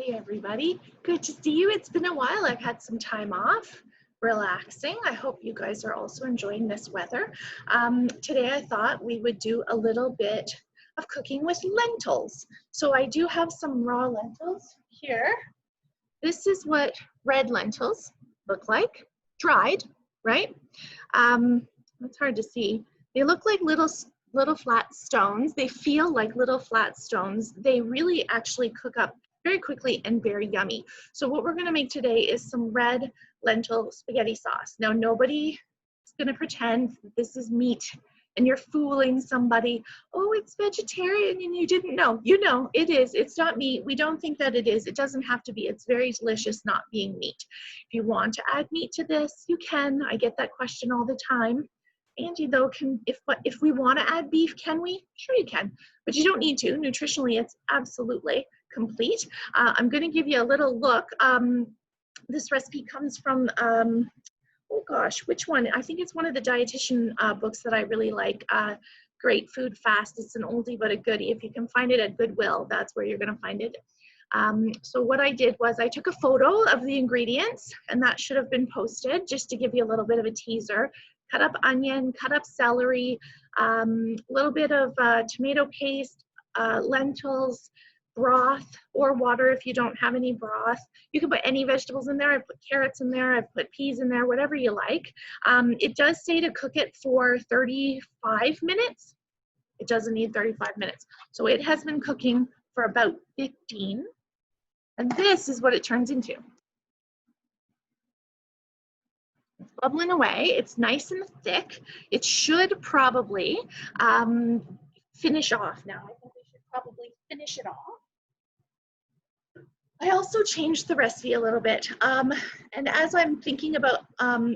Hey everybody, good to see you. It's been a while. I've had some time off, relaxing. I hope you guys are also enjoying this weather. Today I thought we would do a little bit of cooking with lentils. So I do have some raw lentils here. This is what red lentils look like, dried, right? It's hard to see. They look like little flat stones. They feel like little flat stones. They really actually cook up very quickly and very yummy. So what we're gonna make today is some red lentil spaghetti sauce. Now nobody is gonna pretend that this is meat and you're fooling somebody. Oh, it's vegetarian and you didn't know. You know, it is. It's not meat. We don't think that it is. It doesn't have to be. It's very delicious not being meat. If you want to add meat to this, you can. I get that question all the time. Angie, though, if we want to add beef, can we? Sure you can, but you don't need to. Nutritionally, it's absolutely complete. I'm going to give you a little look. This recipe comes from, oh gosh, which one? I think it's one of the Dietitian books that I really like. Great Food Fast. It's an oldie but a goodie. If you can find it at Goodwill, that's where you're going to find it. So what I did was I took a photo of the ingredients, and that should have been posted just to give you a little bit of a teaser. Cut up onion, cut up celery, a little bit of tomato paste, lentils, broth or water if you don't have any broth. You can put any vegetables in there. I've put carrots in there. I've put peas in there, whatever you like. It does say to cook it for 35 minutes. It doesn't need 35 minutes. So it has been cooking for about 15. And this is what it turns into. It's bubbling away. It's nice and thick. It should probably finish off now. I think we should probably finish it off. I also changed the recipe a little bit. And as I'm thinking about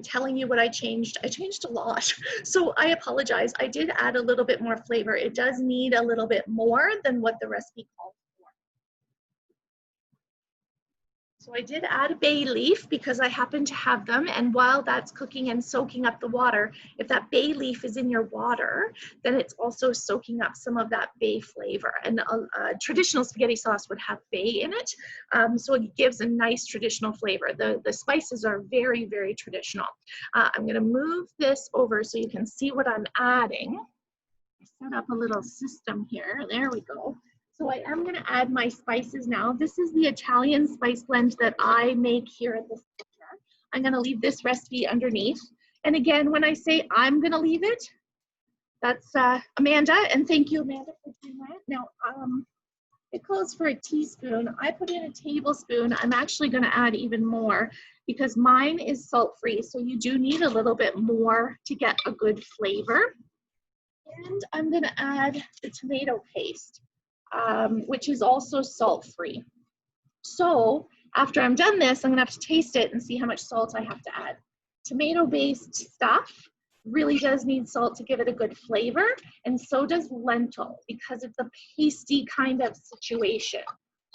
telling you what I changed a lot. So I apologize. I did add a little bit more flavor. It does need a little bit more than what the recipe calls for. So I did add a bay leaf because I happen to have them, and while that's cooking and soaking up the water, if that bay leaf is in your water, then it's also soaking up some of that bay flavor. And a traditional spaghetti sauce would have bay in it, so it gives a nice traditional flavor. The spices are very, very traditional. I'm gonna move this over so you can see what I'm adding. I set up a little system here, there we go. So I am going to add my spices now. This is the Italian spice blend that I make here at the center. I'm going to leave this recipe underneath. And again, when I say I'm going to leave it, that's Amanda. And thank you, Amanda, for doing that. Now, it calls for a teaspoon. I put in a tablespoon. I'm actually going to add even more because mine is salt-free. So you do need a little bit more to get a good flavor. And I'm going to add the tomato paste. Which is also salt-free. So after I'm done this, I'm gonna have to taste it and see how much salt I have to add. Tomato-based stuff really does need salt to give it a good flavor, and so does lentil because it's a pasty kind of situation.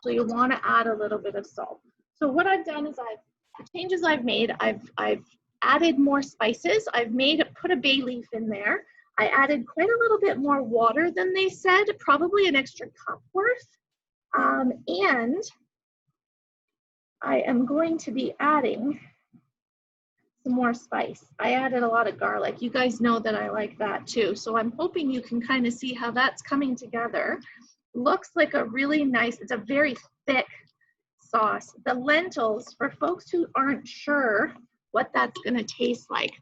So you wanna add a little bit of salt. So what I've done is the changes I've made, I've added more spices. I've put a bay leaf in there. I added quite a little bit more water than they said, probably an extra cup worth. And I am going to be adding some more spice. I added a lot of garlic. You guys know that I like that too. So I'm hoping you can kind of see how that's coming together. Looks like a really nice, it's a very thick sauce. The lentils, for folks who aren't sure what that's gonna taste like,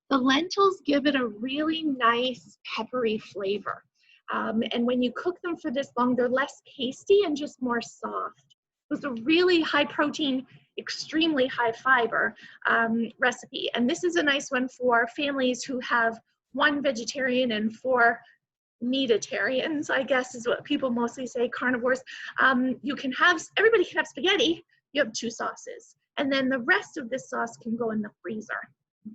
the lentils give it a really nice peppery flavor. And when you cook them for this long, they're less pasty and just more soft. It's a really high protein, extremely high fiber recipe. And this is a nice one for families who have 1 vegetarian and 4 meatitarians, I guess is what people mostly say, carnivores. Everybody can have spaghetti, you have 2 sauces. And then the rest of this sauce can go in the freezer.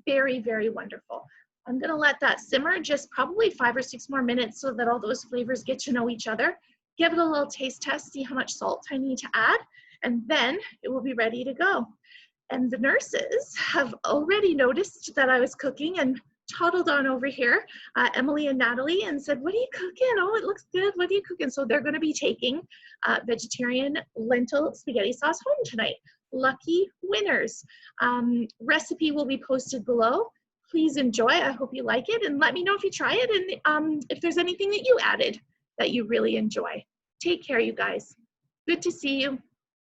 Very, very wonderful. I'm gonna let that simmer just probably 5 or 6 more minutes so that all those flavors get to know each other. Give it a little taste test, see how much salt I need to add, and then it will be ready to go. And the nurses have already noticed that I was cooking and toddled on over here, Emily and Natalie, and said, what are you cooking? Oh, it looks good. What are you cooking? So they're going to be taking vegetarian lentil spaghetti sauce home tonight. Lucky winners. Recipe will be posted below. Please enjoy. I hope you like it, and let me know if you try it and if there's anything that you added that you really enjoy. Take care, you guys. Good to see you.